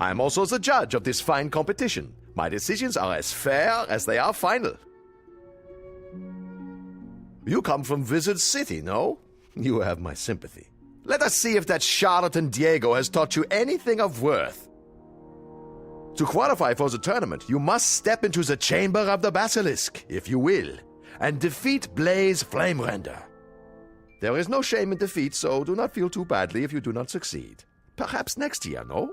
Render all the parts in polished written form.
I am also the judge of this fine competition. My decisions are as fair as they are final. You come from Wizard City, no? You have my sympathy. Let us see if that charlatan Diego has taught you anything of worth. To qualify for the tournament, you must step into the Chamber of the Basilisk, if you will, and defeat Blaze Flamerender. There is no shame in defeat, so do not feel too badly if you do not succeed. Perhaps next year, no?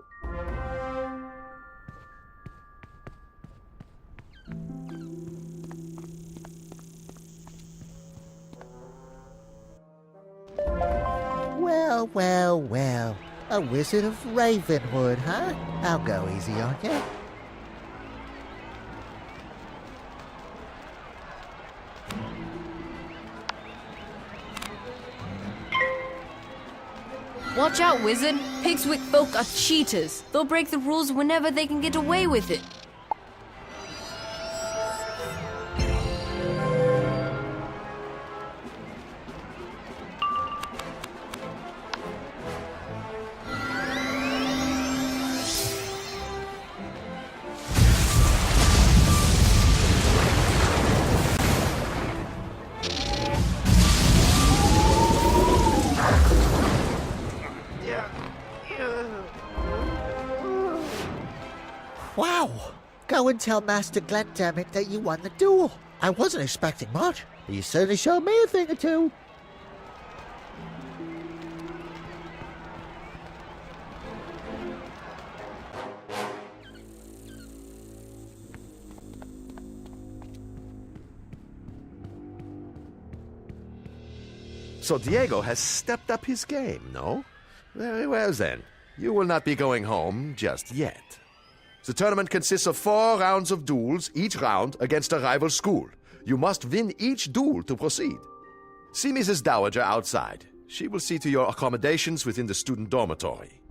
Well, well, well. A Wizard of Ravenwood, huh? I'll go easy on you. Watch out, Wizard. Pigswick folk are cheaters. They'll break the rules whenever they can get away with it. Wow! Go and tell Master Glendammit that you won the duel. I wasn't expecting much, but you certainly showed me a thing or two. So Diego has stepped up his game, no? Very well then. You will not be going home just yet. The tournament consists of 4 rounds of duels, each round against a rival school. You must win each duel to proceed. See Mrs. Dowager outside. She will see to your accommodations within the student dormitory.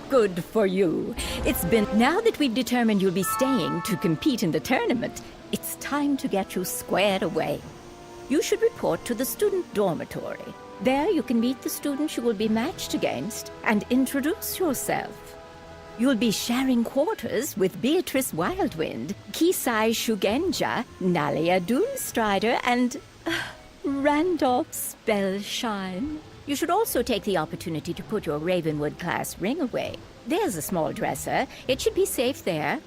Good for you. It's been... Now that we've determined you'll be staying to compete in the tournament, it's time to get you squared away. You should report to the student dormitory. There you can meet the students you will be matched against and introduce yourself. You'll be sharing quarters with Beatrice Wildwind, Kisai Shugenja, Nalia Doomstrider, and Randolph Spellshine. You should also take the opportunity to put your Ravenwood class ring away. There's a small dresser. It should be safe there.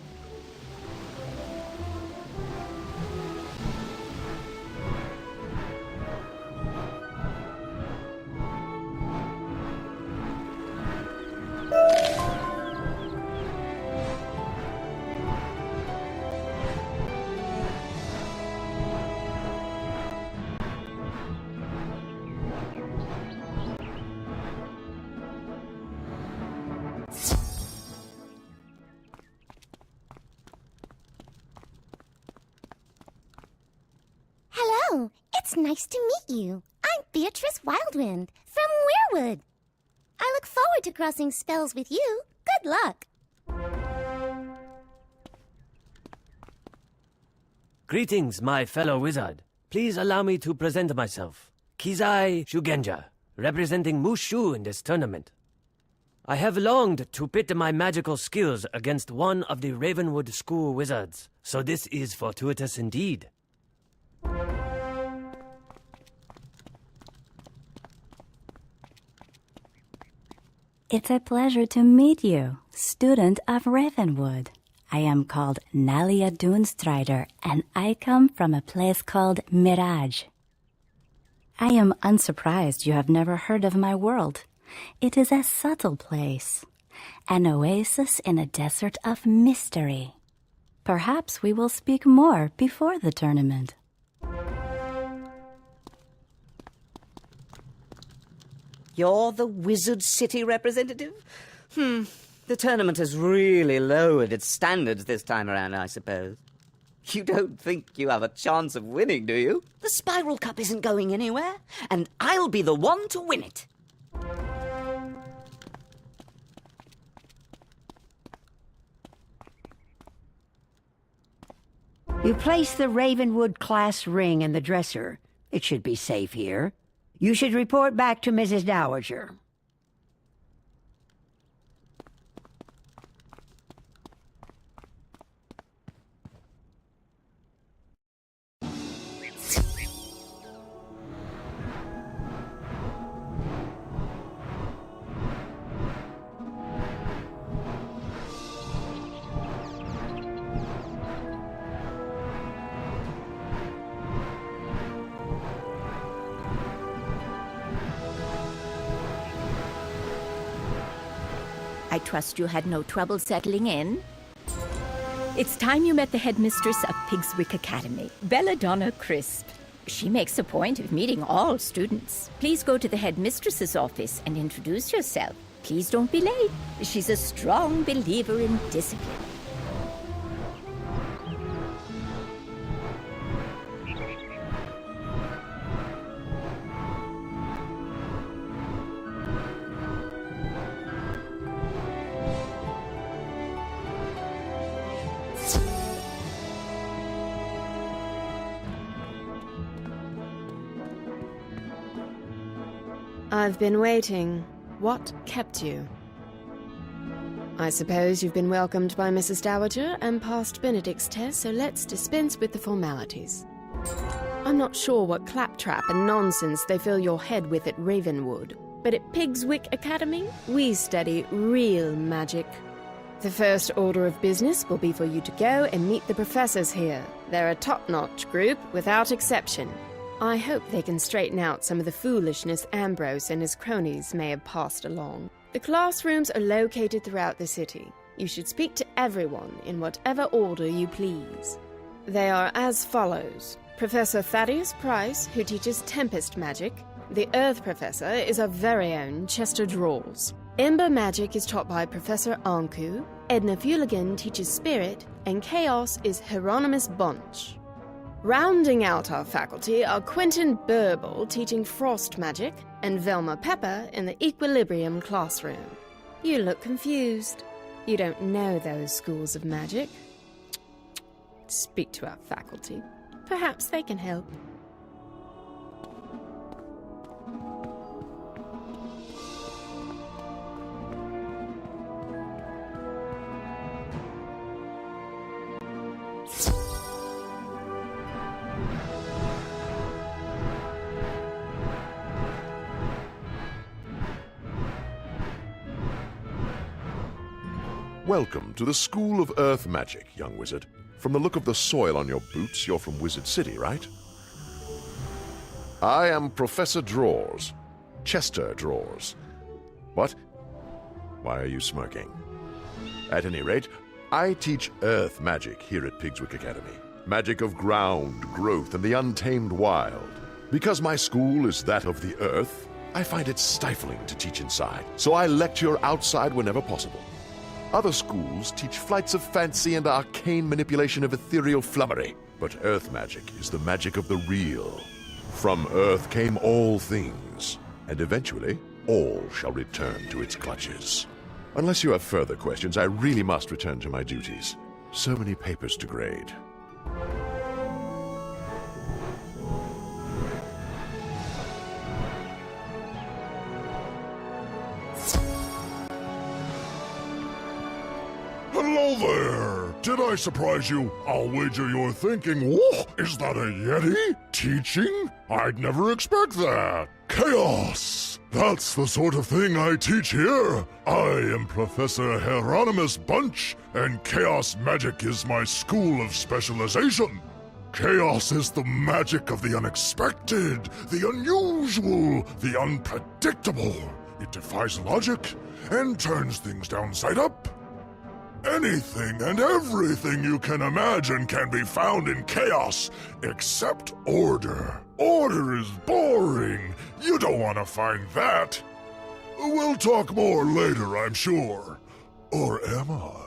Hello, it's nice to meet you. I'm Beatrice Wildwind from Weirwood. I look forward to crossing spells with you. Good luck. Greetings, my fellow wizard. Please allow me to present myself. Kizai Shugenja, representing Mushu in this tournament. I have longed to pit my magical skills against one of the Ravenwood School wizards, so this is fortuitous indeed. It's a pleasure to meet you, student of Ravenwood. I am called Nalia Doomstrider, and I come from a place called Mirage. I am unsurprised you have never heard of my world. It is a subtle place, an oasis in a desert of mystery. Perhaps we will speak more before the tournament. You're the Wizard City representative? The tournament has really lowered its standards this time around, I suppose. You don't think you have a chance of winning, do you? The Spiral Cup isn't going anywhere, and I'll be the one to win it. You place the Ravenwood class ring in the dresser. It should be safe here. You should report back to Mrs. Dowager. I trust you had no trouble settling in. It's time you met the headmistress of Pigswick Academy, Belladonna Crisp. She makes a point of meeting all students. Please go to the headmistress's office and introduce yourself. Please don't be late. She's a strong believer in discipline. I've been waiting. What kept you? I suppose you've been welcomed by Mrs. Dowager and passed Benedict's test, so let's dispense with the formalities. I'm not sure what claptrap and nonsense they fill your head with at Ravenwood, but at Pigswick Academy, we study real magic. The first order of business will be for you to go and meet the professors here. They're a top-notch group, without exception. I hope they can straighten out some of the foolishness Ambrose and his cronies may have passed along. The classrooms are located throughout the city. You should speak to everyone in whatever order you please. They are as follows. Professor Thaddeus Price, who teaches Tempest Magic. The Earth Professor is our very own Chester Drawls. Ember Magic is taught by Professor Anku. Edna Fuligan teaches Spirit, and Chaos is Hieronymus Bunch. Rounding out our faculty are Quentin Burble teaching Frost Magic and Velma Pepper in the Equilibrium classroom. You look confused. You don't know those schools of magic. Speak to our faculty. Perhaps they can help. Welcome to the School of Earth Magic, young wizard. From the look of the soil on your boots, you're from Wizard City, right? I am Professor Drawers. Chester Drawers. What? Why are you smirking? At any rate, I teach Earth Magic here at Pigswick Academy. Magic of ground, growth, and the untamed wild. Because my school is that of the Earth, I find it stifling to teach inside, so I lecture outside whenever possible. Other schools teach flights of fancy and arcane manipulation of ethereal flummery, but Earth magic is the magic of the real. From Earth came all things, and eventually all shall return to its clutches. Unless you have further questions, I really must return to my duties. So many papers to grade. Hello there! Did I surprise you? I'll wager you're thinking, whoa, is that a Yeti? Teaching? I'd never expect that. Chaos! That's the sort of thing I teach here. I am Professor Hieronymus Bunch, and Chaos Magic is my school of specialization. Chaos is the magic of the unexpected, the unusual, the unpredictable. It defies logic and turns things downside up. Anything and everything you can imagine can be found in chaos, except order. Order is boring. You don't want to find that. We'll talk more later, I'm sure. Or am I?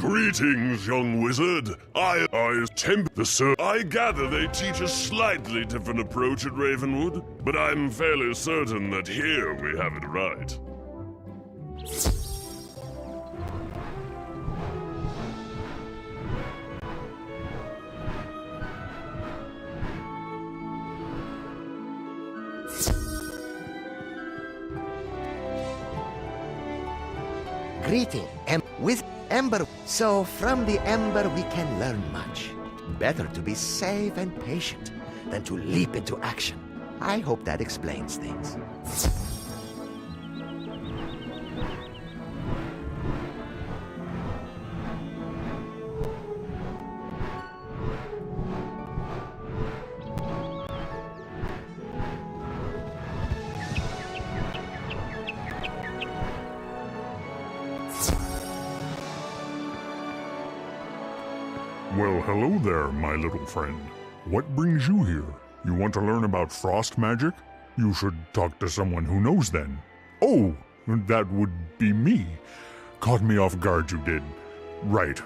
Greetings, young wizard. I tempt the sir. I gather they teach a slightly different approach at Ravenwood, but I'm fairly certain that here we have it right. Greeting, with Ember. So from the Ember we can learn much. Better to be safe and patient than to leap into action. I hope that explains things. Well, hello there, my little friend. What brings you here? You want to learn about frost magic? You should talk to someone who knows then. Oh, that would be me. Caught me off guard, you did. Right.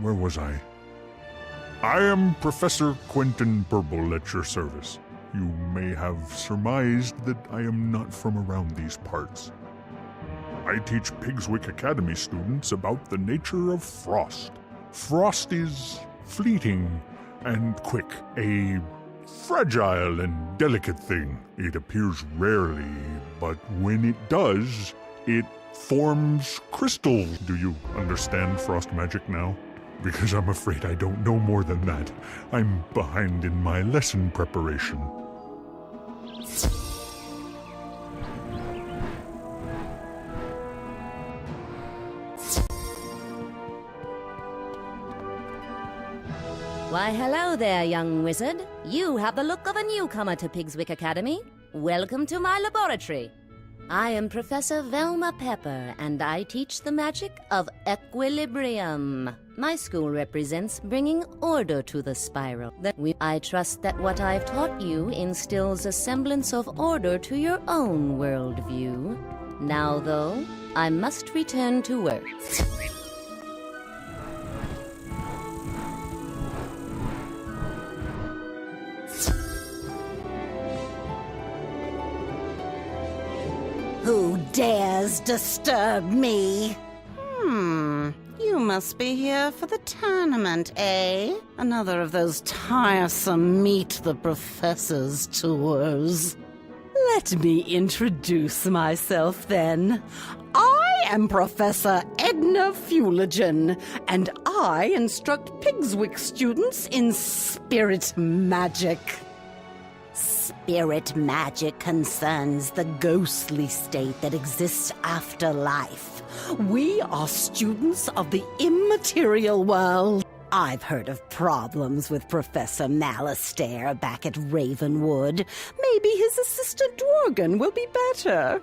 Where was I? I am Professor Quentin Burble at your service. You may have surmised that I am not from around these parts. I teach Pigswick Academy students about the nature of frost. Frost is fleeting and quick, a fragile and delicate thing. It appears rarely, but when it does, it forms crystals. Do you understand frost magic now? Because I'm afraid I don't know more than that. I'm behind in my lesson preparation. Why, hello there, young wizard. You have the look of a newcomer to Pigswick Academy. Welcome to my laboratory. I am Professor Velma Pepper, and I teach the magic of equilibrium. My school represents bringing order to the spiral. I trust that what I've taught you instills a semblance of order to your own worldview. Now, though, I must return to work. Who dares disturb me? You must be here for the tournament, eh? Another of those tiresome Meet the Professors tours. Let me introduce myself, then. I am Professor Edna Fuligen, and I instruct Pigswick students in spirit magic. Spirit magic concerns the ghostly state that exists after life. We are students of the immaterial world. I've heard of problems with Professor Malastair back at Ravenwood. Maybe his assistant Dworgen will be better.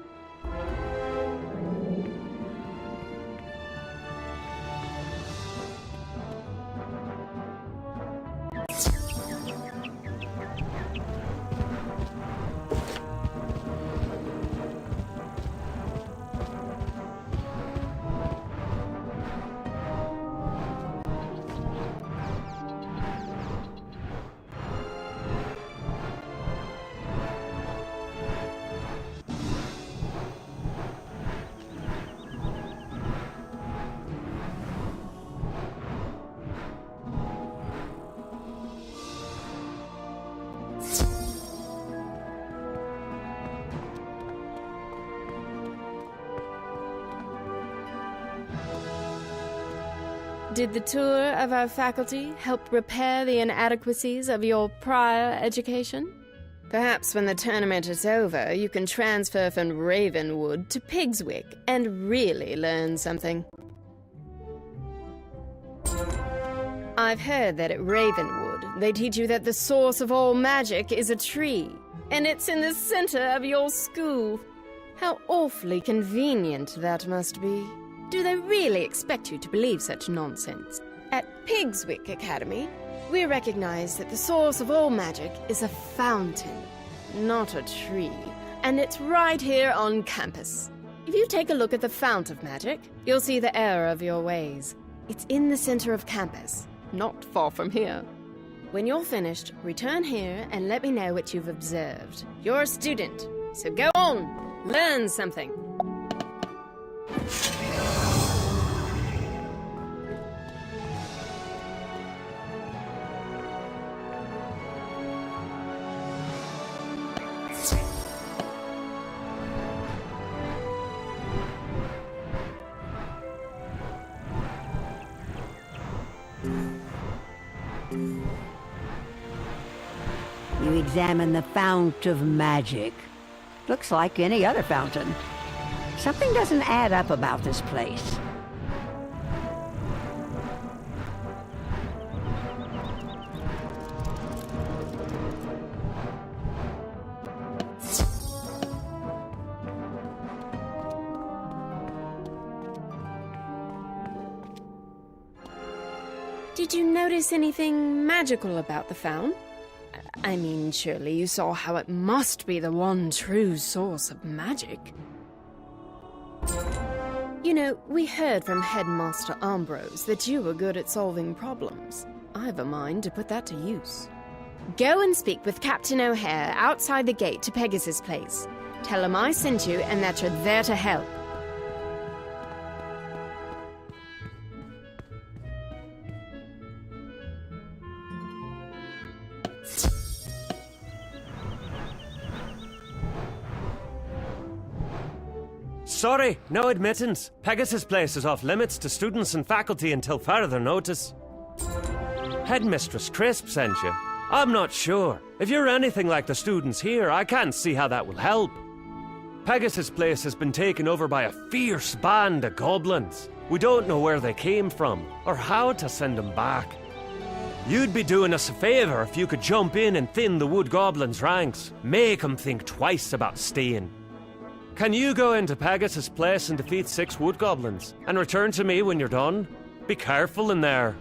Did the tour of our faculty help repair the inadequacies of your prior education? Perhaps when the tournament is over, you can transfer from Ravenwood to Pigswick and really learn something. I've heard that at Ravenwood, they teach you that the source of all magic is a tree, and it's in the center of your school. How awfully convenient that must be. Do they really expect you to believe such nonsense? At Pigswick Academy, we recognize that the source of all magic is a fountain, not a tree, and it's right here on campus. If you take a look at the fount of magic, you'll see the error of your ways. It's in the center of campus, not far from here. When you're finished, return here and let me know what you've observed. You're a student, so go on, learn something. You examine the Fount of Magic. Looks like any other fountain. Something doesn't add up about this place. Did you notice anything magical about the fount? I mean, surely you saw how it must be the one true source of magic. You know, we heard from Headmaster Ambrose that you were good at solving problems. I've a mind to put that to use. Go and speak with Captain O'Hare outside the gate to Pegasus Place. Tell him I sent you and that you're there to help. Sorry, no admittance. Pegasus Place is off limits to students and faculty until further notice. Headmistress Crisp sent you. I'm not sure. If you're anything like the students here, I can't see how that will help. Pegasus Place has been taken over by a fierce band of goblins. We don't know where they came from, or how to send them back. You'd be doing us a favor if you could jump in and thin the wood goblins' ranks. Make them think twice about staying. Can you go into Pegasus Place and defeat 6 wood goblins, and return to me when you're done? Be careful in there.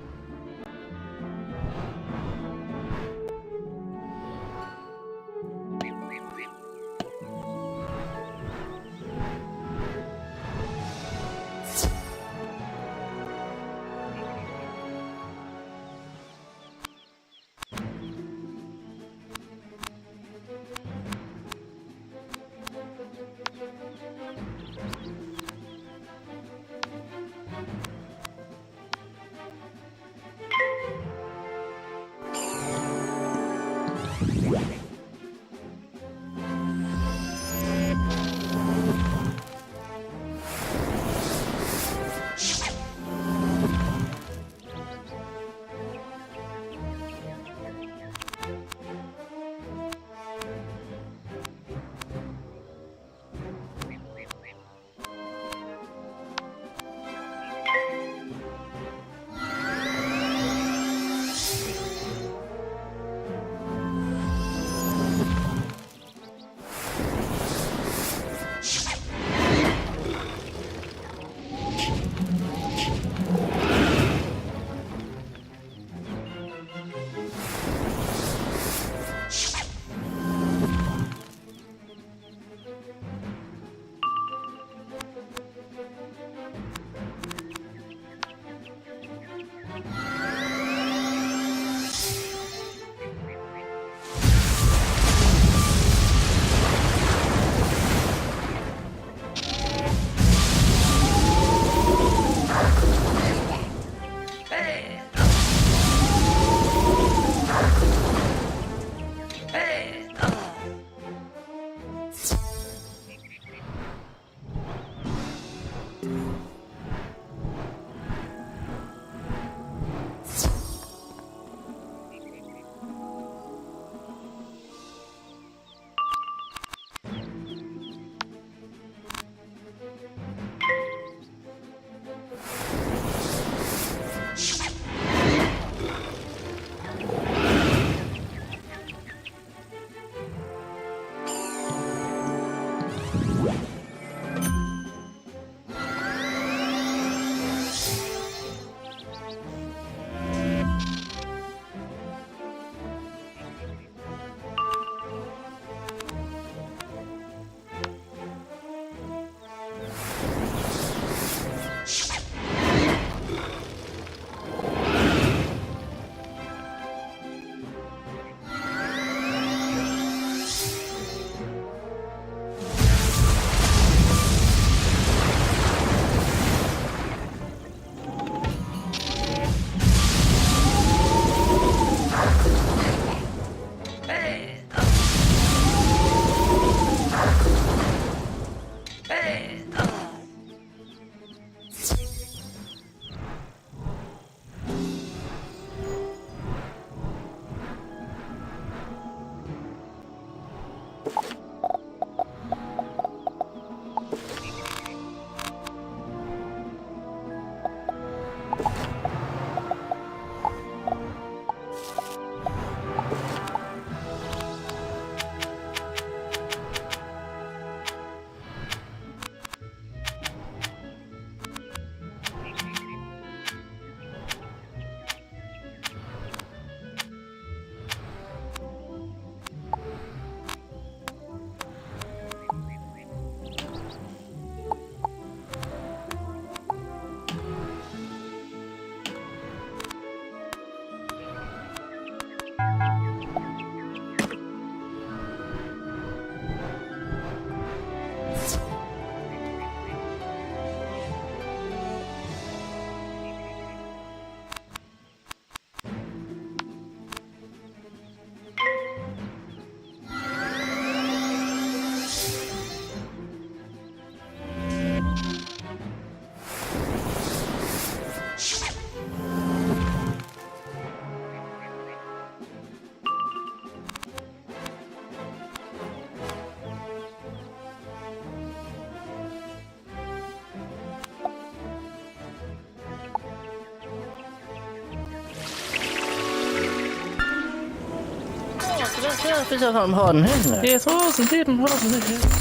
important, isn't it? Yes, it's important, isn't it?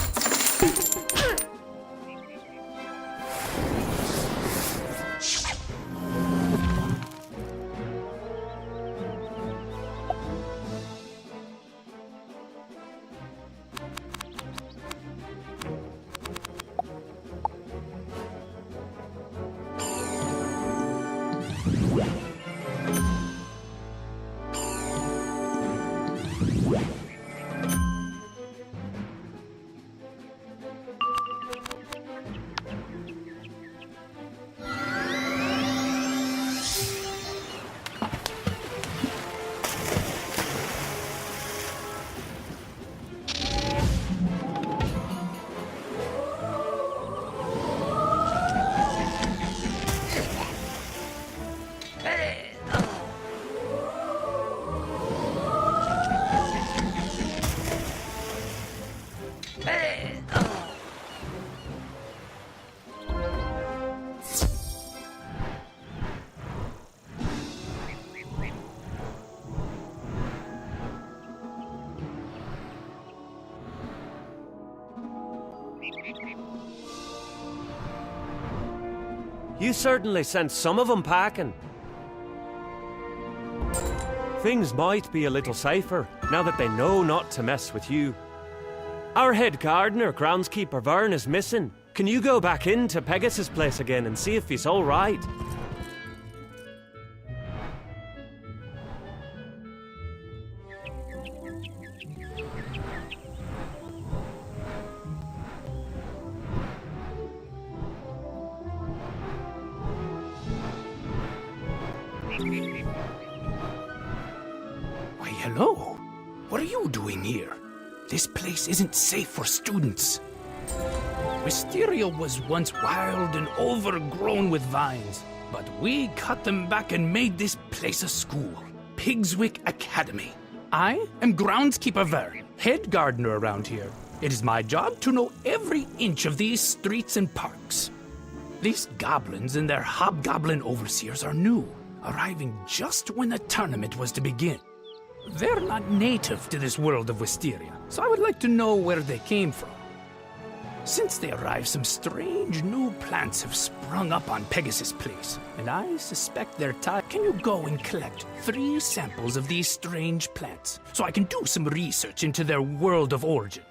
You certainly sent some of them packing. Things might be a little safer now that they know not to mess with you. Our head gardener, groundskeeper Vern, is missing. Can you go back into Pegasus' place again and see if he's all right? Why, hello. What are you doing here? This place isn't safe for students. Wysteria was once wild and overgrown with vines, but we cut them back and made this place a school, Pigswick Academy. I am groundskeeper Vern, head gardener around here. It is my job to know every inch of these streets and parks. These goblins and their hobgoblin overseers are new, arriving just when the tournament was to begin. They're not native to this world of Wysteria, so I would like to know where they came from. Since they arrived, some strange new plants have sprung up on Pegasus Place, and I suspect they're tied. Can you go and collect 3 samples of these strange plants, so I can do some research into their world of origin?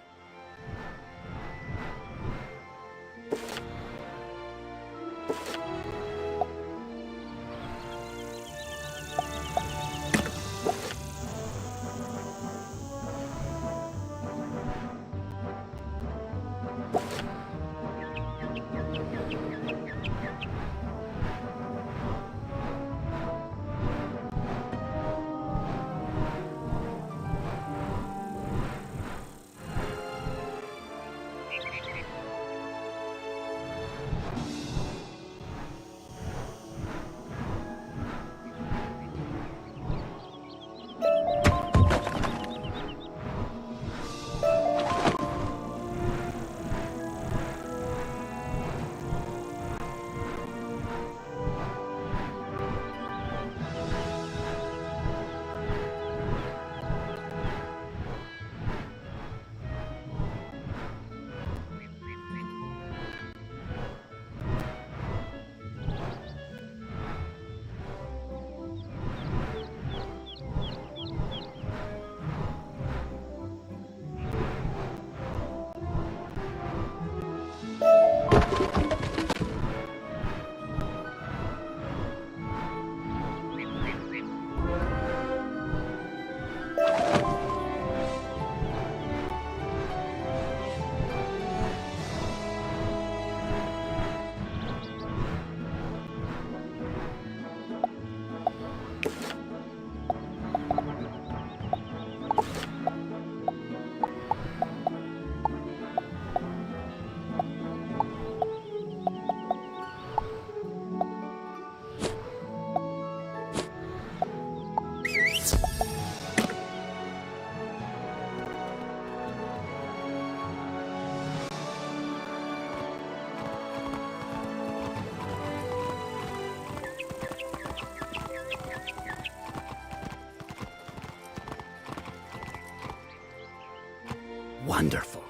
Wonderful.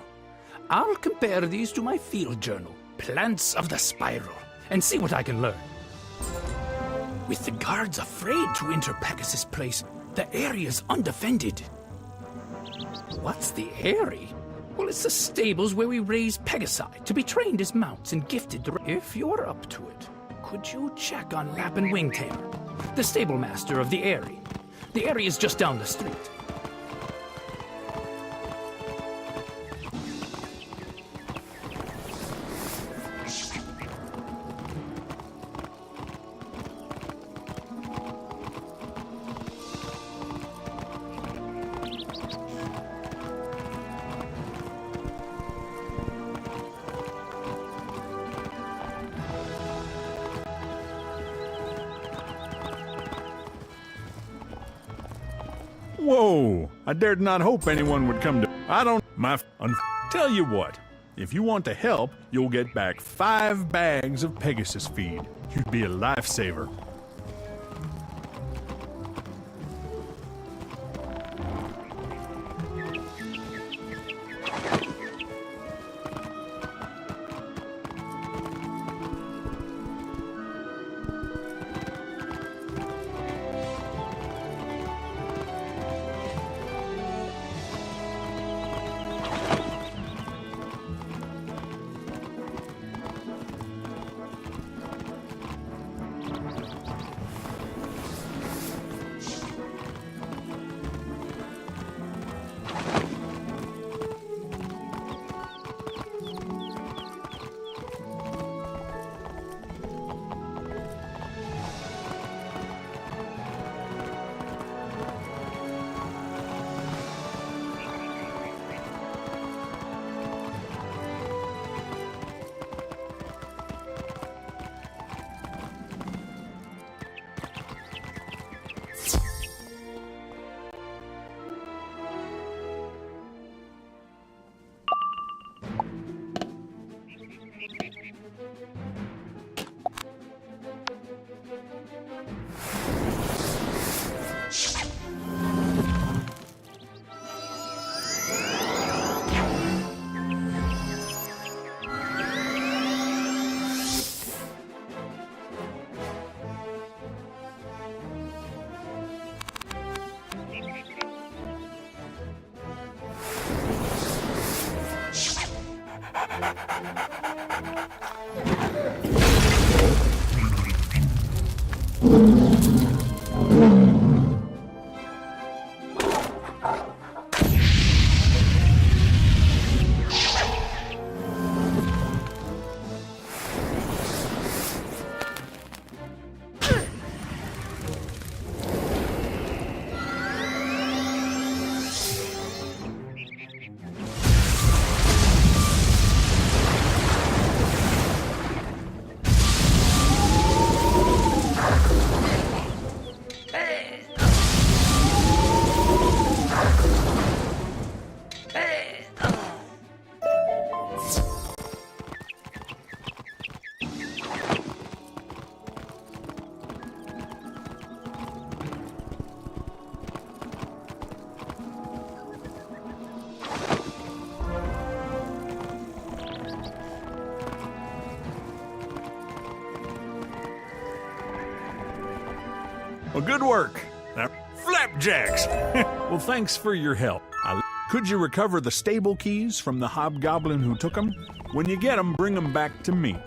I'll compare these to my field journal, Plants of the Spiral, and see what I can learn. With the guards afraid to enter Pegasus Place, the area's undefended. What's the area? Well, it's the stables where we raise Pegasi to be trained as mounts and gifted to... If you're up to it, could you check on Lap and Wingtamer, the stable master of the area? The area's just down the street. Whoa! I dared not hope anyone would come to... I don't... Tell you what. If you want to help, you'll get back 5 bags of Pegasus feed. You'd be a lifesaver. Well, good work. Now, flapjacks! Well, thanks for your help. Could you recover the stable keys from the hobgoblin who took them? When you get them, bring them back to me.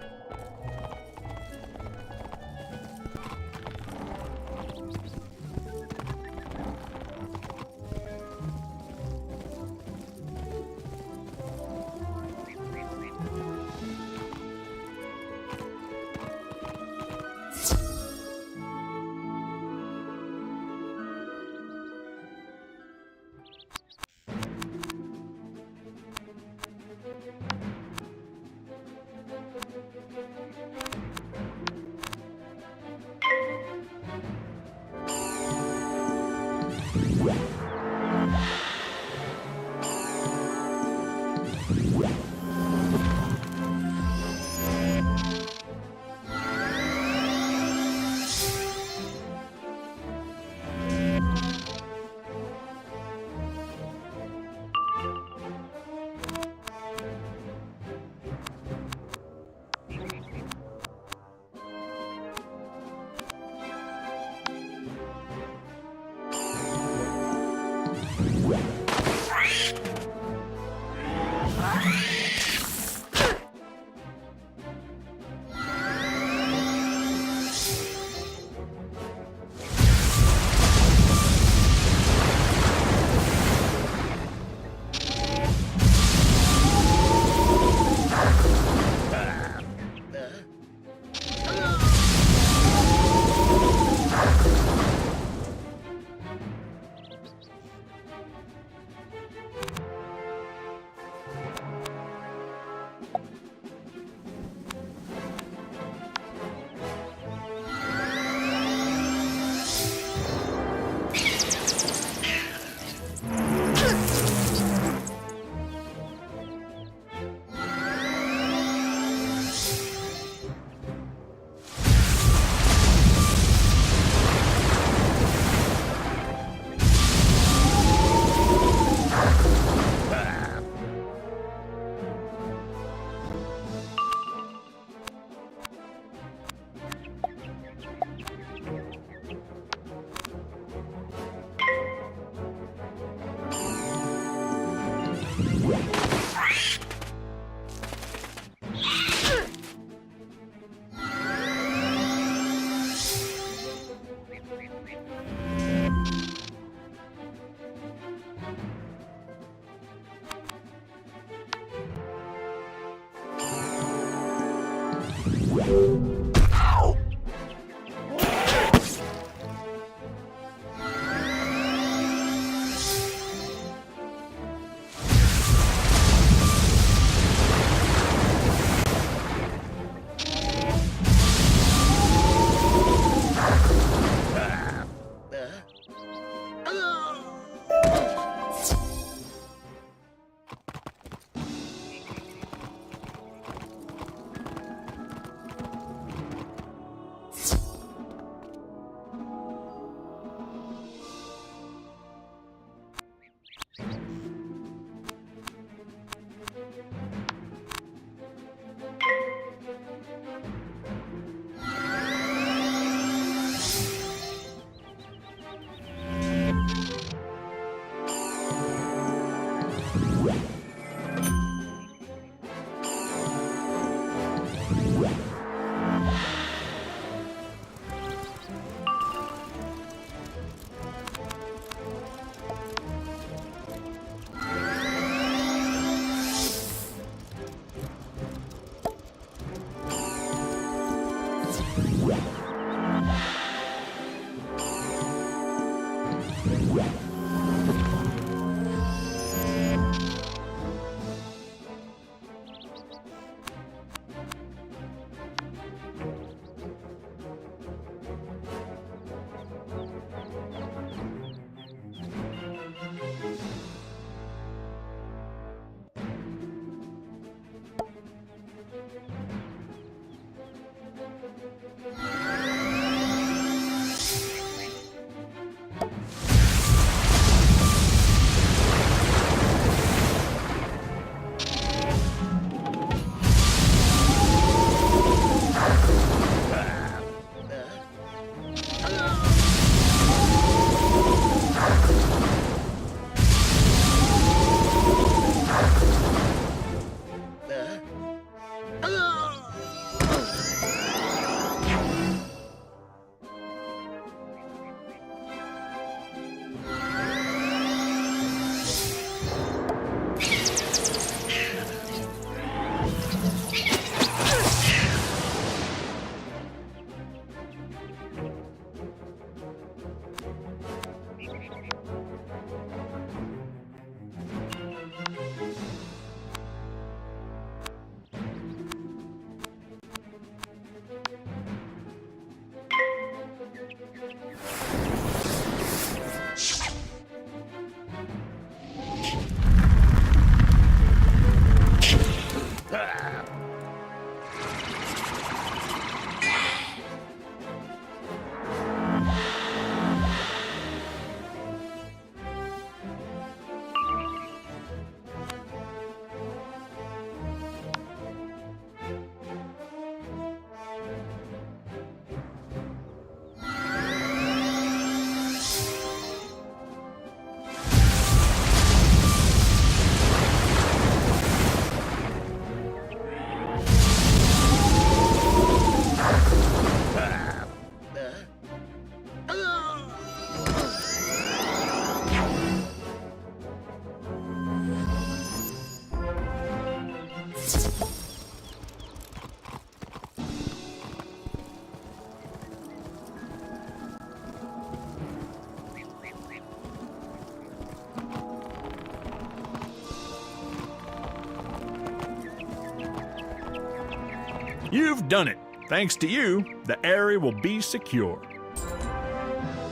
You've done it. Thanks to you, the area will be secure.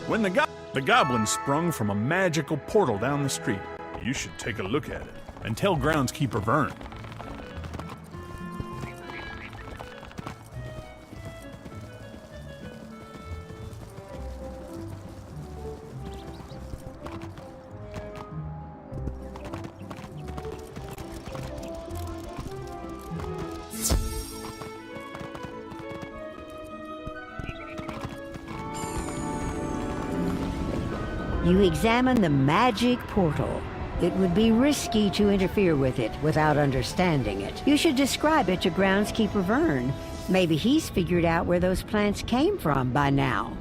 When the goblin sprung from a magical portal down the street. You should take a look at it and tell groundskeeper Vern. You examine the magic portal. It would be risky to interfere with it without understanding it. You should describe it to groundskeeper Vern. Maybe he's figured out where those plants came from by now.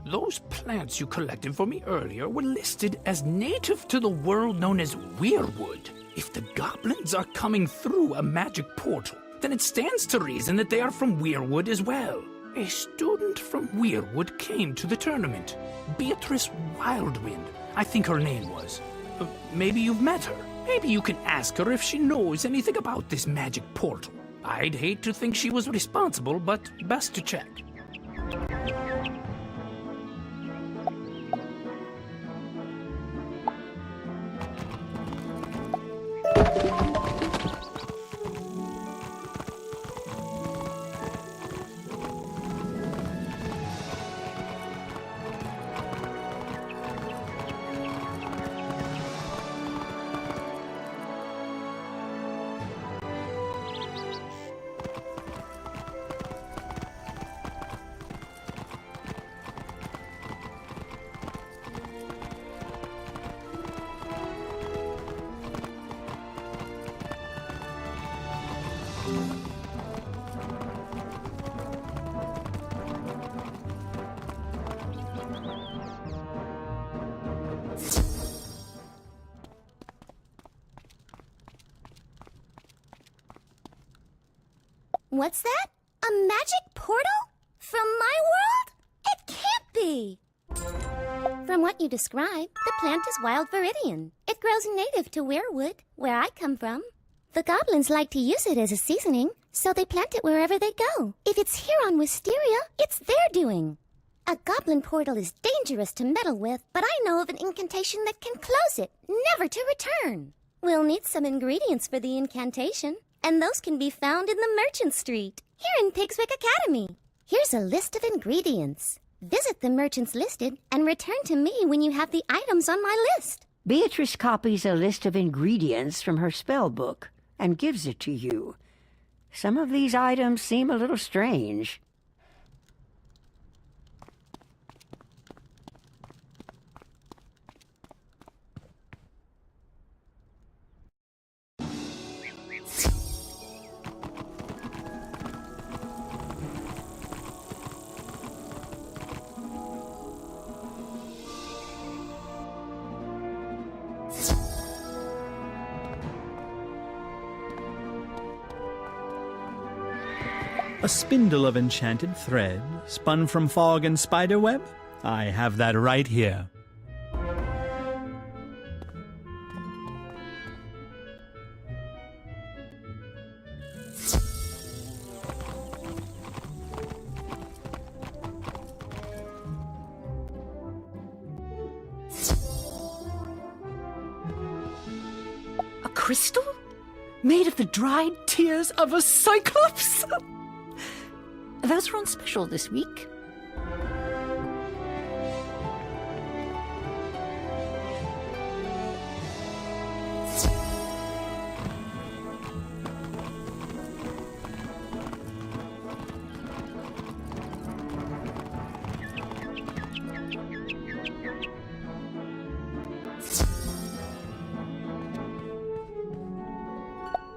those plants you collected for me earlier were listed as native to the world known as Weirwood. If the goblins are coming through a magic portal, then it stands to reason that they are from Weirwood as well. A student from Weirwood came to the tournament. Beatrice Wildwind, I think her name was. Maybe you've met her. Maybe you can ask her if she knows anything about this magic portal. I'd hate to think she was responsible, but best to check. What's that? A magic portal? From my world? It can't be! From what you describe, the plant is wild viridian. It grows native to Weirwood, where I come from. The goblins like to use it as a seasoning, so they plant it wherever they go. If it's here on Wysteria, it's their doing. A goblin portal is dangerous to meddle with, but I know of an incantation that can close it, never to return. We'll need some ingredients for the incantation, and those can be found in the Merchant Street, here in Pigswick Academy. Here's a list of ingredients. Visit the merchants listed and return to me when you have the items on my list. Beatrice copies a list of ingredients from her spell book and gives it to you. Some of these items seem a little strange. A spindle of enchanted thread, spun from fog and spiderweb? I have that right here. A crystal? Made of the dried tears of a cyclops? Those are on special this week.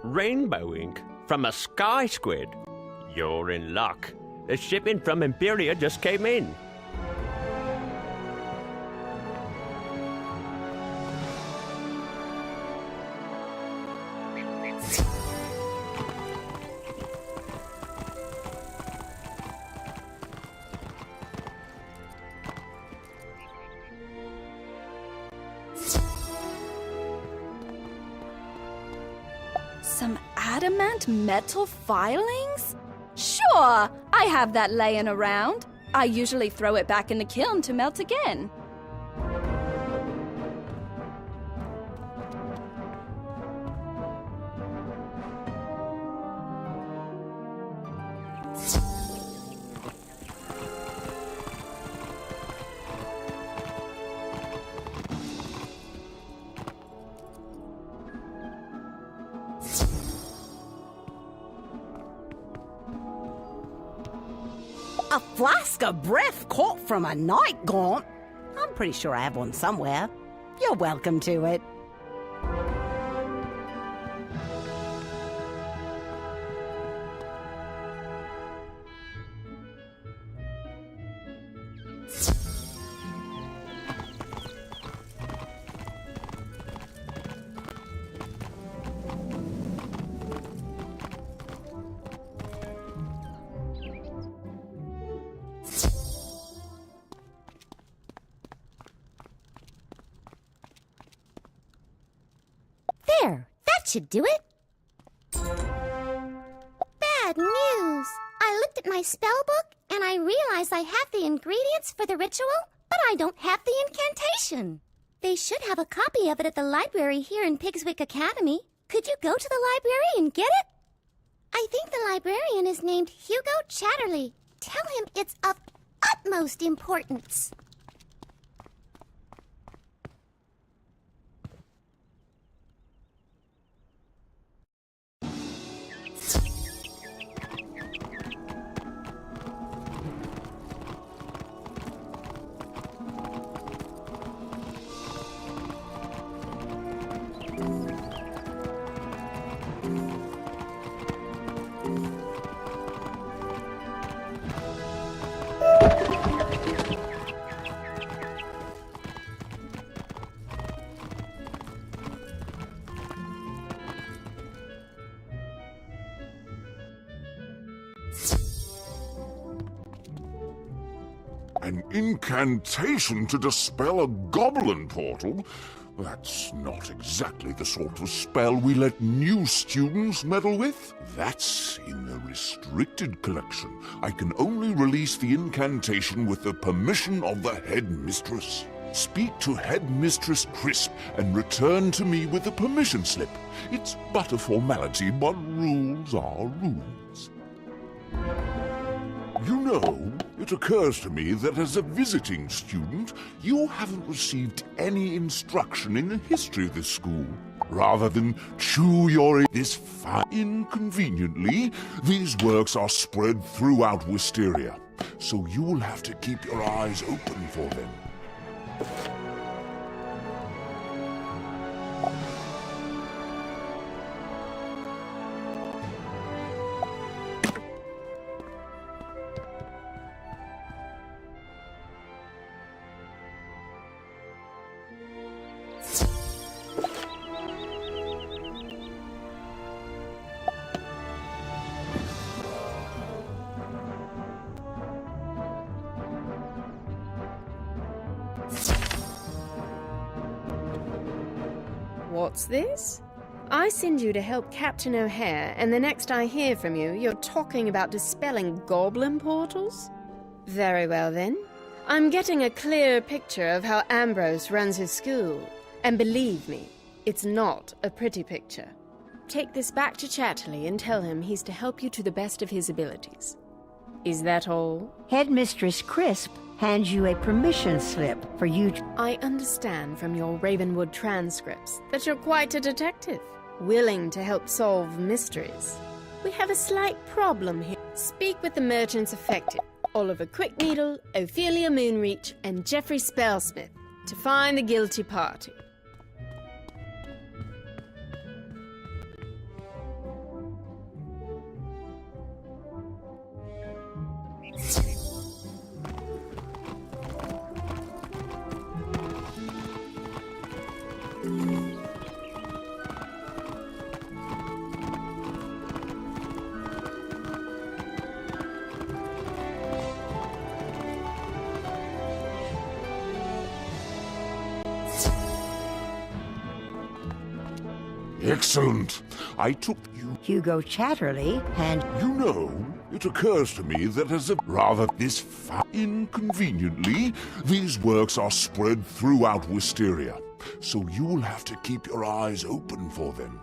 Rainbow ink from a sky squid. You're in luck. The shipment from Imperia just came in. Some adamant metal filings? Sure, I have that laying around. I usually throw it back in the kiln to melt again. A flask of breath caught from a night gaunt? I'm pretty sure I have one somewhere. You're welcome to it. That should do it. Bad news. I looked at my spell book and I realized I have the ingredients for the ritual, but I don't have the incantation. They should have a copy of it at the library here in Pigswick Academy. Could you go to the library and get it? I think the librarian is named Hugo Chatterley. Tell him it's of utmost importance. An incantation to dispel a goblin portal? That's not exactly the sort of spell we let new students meddle with. That's in the restricted collection. I can only release the incantation with the permission of the headmistress. Speak to Headmistress Crisp and return to me with the permission slip. It's but a formality, but rules are rules. You know, it occurs to me that as a visiting student, you haven't received any instruction in the history of this school. Rather than chew your inconveniently, these works are spread throughout Wisteria, so you'll have to keep your eyes open for them. What's this? I send you to help Captain O'Hare, and the next I hear from you, you're talking about dispelling goblin portals? Very well then. I'm getting a clear picture of how Ambrose runs his school. And believe me, it's not a pretty picture. Take this back to Chatterley and tell him he's to help you to the best of his abilities. Is that all? Headmistress Crisp hands you a permission slip for you to... I understand from your Ravenwood transcripts that you're quite a detective, willing to help solve mysteries. We have a slight problem here. Speak with the merchants affected, Oliver Quickneedle, Ophelia Moonreach, and Geoffrey Spellsmith, to find the guilty party. Excellent. I took you... Hugo Chatterley and... You know, it occurs to me that as a... Rather this inconveniently, these works are spread throughout Wisteria, so you'll have to keep your eyes open for them.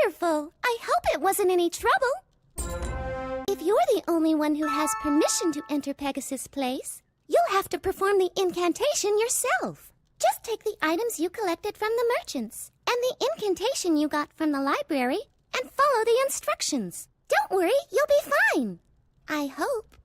Wonderful! I hope it wasn't any trouble. If you're the only one who has permission to enter Pegasus Place, you'll have to perform the incantation yourself. Just take the items you collected from the merchants and the incantation you got from the library and follow the instructions. Don't worry, you'll be fine. I hope.